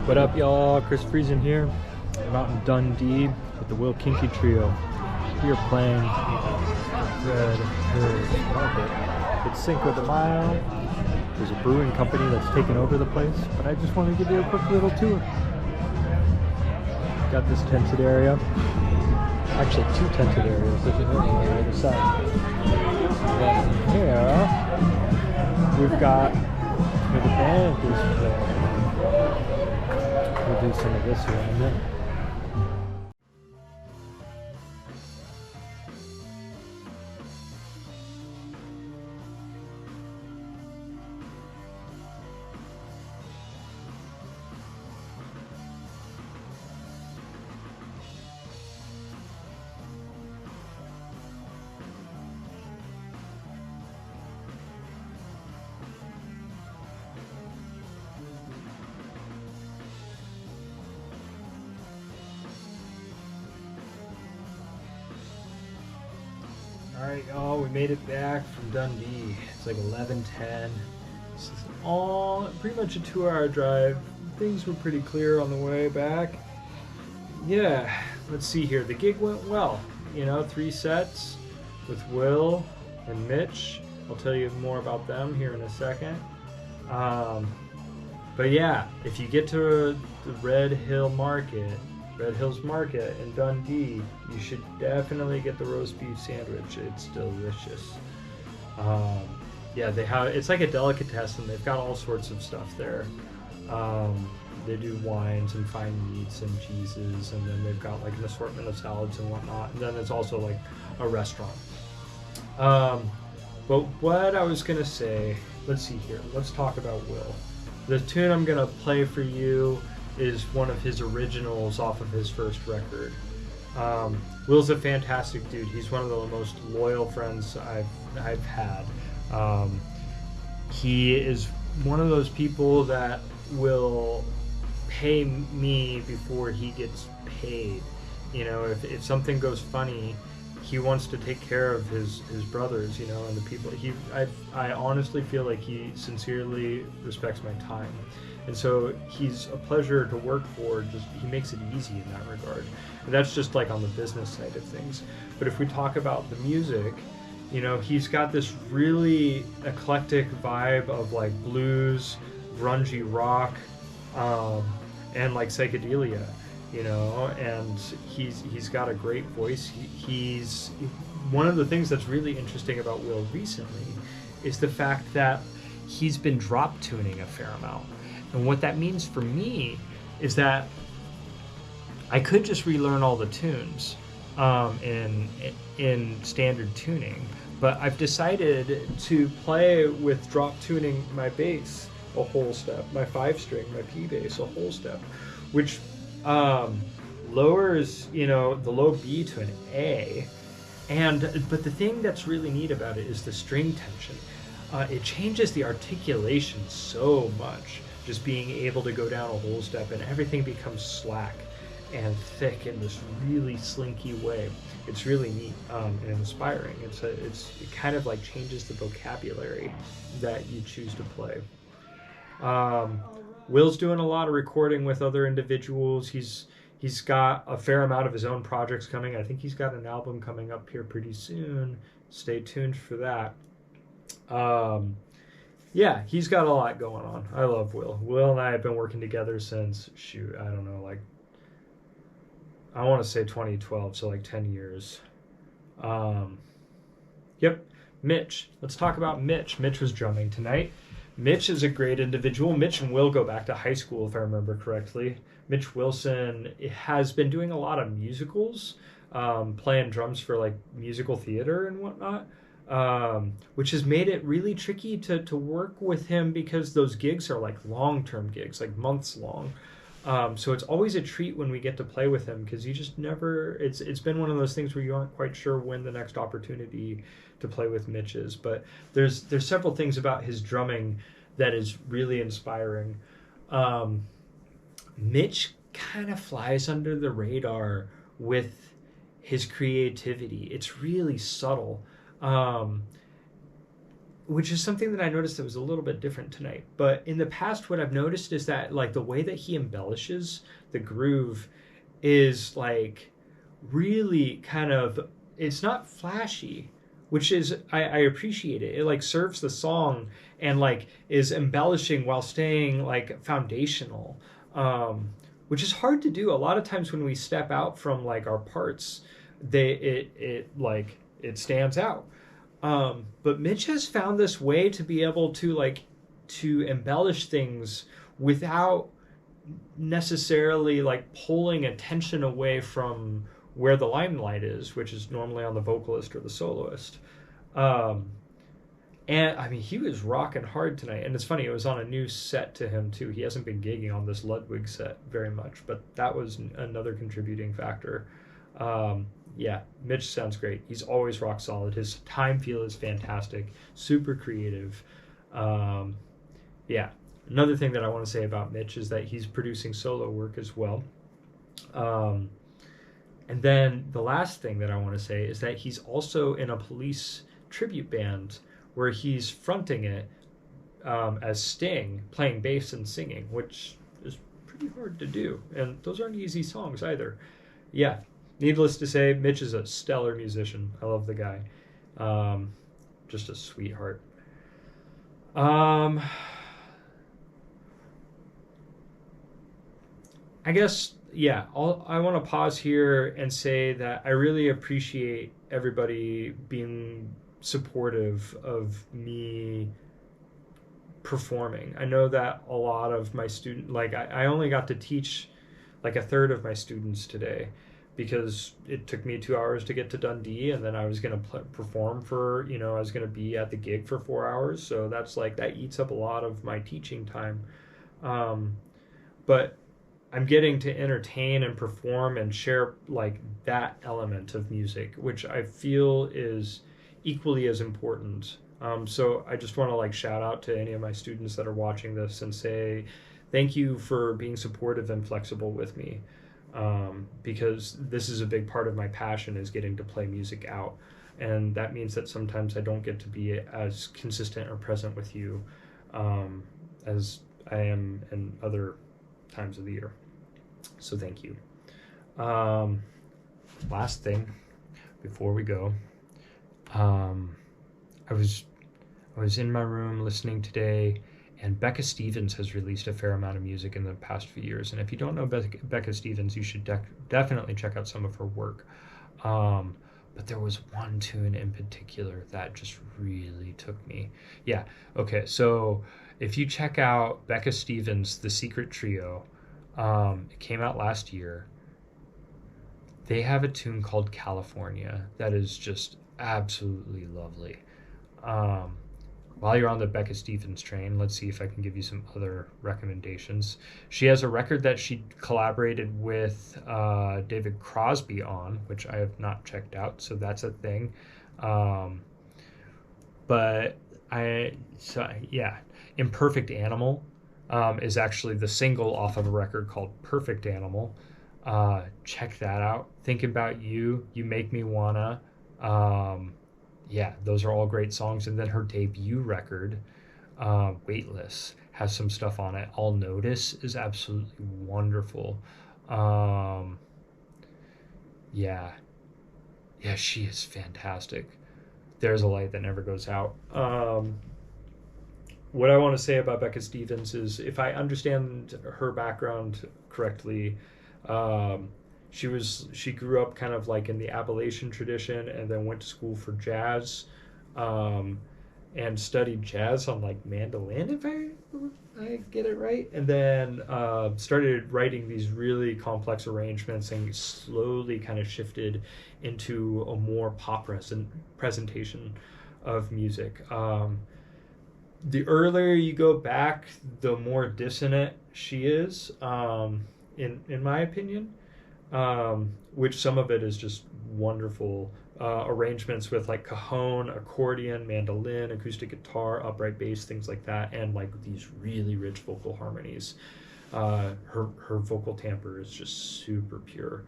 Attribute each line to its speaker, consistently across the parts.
Speaker 1: What up, y'all? Chris Friesen here. I'm out in Dundee with the Wil Kinky trio. We are playing Red Hills Market. It's Cinco de Mayo. There's a brewing company that's taken over the place, but I just want to give you a quick little tour. Got this tented area. Actually, two tented areas. There's another one on the other side. Then here, we've got where the band is playing. We'll do some of this here in a minute. Alright, y'all, we made it back from Dundee. It's like 11:10. This is all pretty much a 2-hour drive. Things were pretty clear on the way back. Yeah, let's see here. The gig went well. You know, 3 sets with Wil and Mitch. I'll tell you more about them here in a second. But yeah, if you get to the Red Hills Market in Dundee, you should definitely get the roast beef sandwich. It's delicious. Yeah, it's like a delicatessen. They've got all sorts of stuff there. They do wines and fine meats and cheeses, and then they've got like an assortment of salads and whatnot. And then it's also like a restaurant. But what I was gonna say, let's see here. Let's talk about Wil. The tune I'm gonna play for you is one of his originals off of his first record. Wil's a fantastic dude. He's one of the most loyal friends I've had. He is one of those people that will pay me before he gets paid. You know, if something goes funny, he wants to take care of his brothers, you know, and the people. I honestly feel like he sincerely respects my time. And so he's a pleasure to work for. He makes it easy in that regard. And that's just like on the business side of things. But if we talk about the music, you know, he's got this really eclectic vibe of like blues, grungy rock, and like psychedelia, you know, and he's got a great voice. He's one of the things that's really interesting about Wil recently is the fact that he's been drop tuning a fair amount. And what that means for me is that I could just relearn all the tunes in standard tuning, but I've decided to play with drop tuning my bass a whole step, my 5-string, my P bass a whole step, which lowers, you know, the low B to an A. But the thing that's really neat about it is the string tension. It changes the articulation so much. Just being able to go down a whole step and everything becomes slack and thick in this really slinky way. It's really neat and inspiring. It kind of like changes the vocabulary that you choose to play. Wil's doing a lot of recording with other individuals. He's got a fair amount of his own projects coming. I think he's got an album coming up here pretty soon. Stay tuned for that. Yeah, he's got a lot going on. I love Wil. Wil and I have been working together since, I don't know, like, I want to say 2012, so like 10 years. Yep, Mitch. Let's talk about Mitch. Mitch was drumming tonight. Mitch is a great individual. Mitch and Wil go back to high school, if I remember correctly. Mitch Wilson has been doing a lot of musicals, playing drums for like musical theater and whatnot. Which has made it really tricky to work with him because those gigs are like long-term gigs, like months long. So it's always a treat when we get to play with him because you just never, it's been one of those things where you aren't quite sure when the next opportunity to play with Mitch is. But there's several things about his drumming that is really inspiring. Mitch kind of flies under the radar with his creativity. It's really subtle. which is something that I noticed that was a little bit different tonight. But in the past, what I've noticed is that like the way that he embellishes the groove is like really kind of, it's not flashy, which is I appreciate it. It like serves the song and like is embellishing while staying like foundational, which is hard to do. A lot of times when we step out from like our parts, it like it stands out. But Mitch has found this way to be able to like to embellish things without necessarily like pulling attention away from where the limelight is, which is normally on the vocalist or the soloist. Um, and I mean, he was rocking hard tonight. And it's funny, it was on a new set to him too. He hasn't been gigging on this Ludwig set very much, but that was another contributing factor. Yeah, Mitch sounds great. He's always rock solid. His time feel is fantastic, super creative. Um, yeah, another thing that I want to say about Mitch is that he's producing solo work as well. Um, and then the last thing that I want to say is that he's also in a Police tribute band where he's fronting it as Sting, playing bass and singing, which is pretty hard to do. And those aren't easy songs either. Yeah, needless to say, Mitch is a stellar musician. I love the guy. Just a sweetheart. I guess, yeah, I want to pause here and say that I really appreciate everybody being supportive of me performing. I know that a lot of my students, like, I only got to teach like a third of my students today because it took me 2 hours to get to Dundee, and then I was going to perform for, I was going to be at the gig for 4 hours. So that's like, that eats up a lot of my teaching time. But I'm getting to entertain and perform and share like that element of music, which I feel is equally as important. So I just want to like shout out to any of my students that are watching this and say thank you for being supportive and flexible with me, because this is a big part of my passion, is getting to play music out. And that means that sometimes I don't get to be as consistent or present with you as I am in other times of the year. So thank you. Last thing before we go, I was in my room listening today, and Becca Stevens has released a fair amount of music in the past few years. And if you don't know Becca Stevens, you should definitely check out some of her work. But there was one tune in particular that just really took me. Yeah, okay, so if you check out Becca Stevens' The Secret Trio, it came out last year. They have a tune called California that is just absolutely lovely. While you're on the Becca Stevens train, let's see if I can give you some other recommendations. She has a record that she collaborated with David Crosby on, which I have not checked out, so that's a thing. Imperfect Animal is actually the single off of a record called Perfect Animal. Check that out. Think About You, You Make Me Wanna. Yeah, those are all great songs. And then her debut record, Weightless, has some stuff on it. I'll Notice is absolutely wonderful. Yeah, she is fantastic. There's a Light That Never Goes Out. What I want to say about Becca Stevens is, if I understand her background correctly, she grew up kind of like in the Appalachian tradition, and then went to school for jazz, and studied jazz on like mandolin, if I get it right, and then started writing these really complex arrangements and slowly kind of shifted into a more pop presentation of music. The earlier you go back, the more dissonant she is, in my opinion. Which some of it is just wonderful arrangements with like cajon, accordion, mandolin, acoustic guitar, upright bass, things like that, and like these really rich vocal harmonies. Her vocal timbre is just super pure.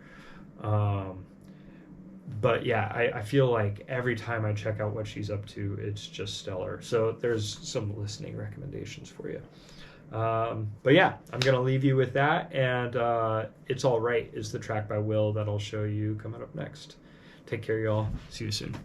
Speaker 1: But yeah, I feel like every time I check out what she's up to, it's just stellar. So there's some listening recommendations for you. But yeah, I'm going to leave you with that. And It's All Right is the track by Wil that I'll show you coming up next. Take care, y'all. See you soon.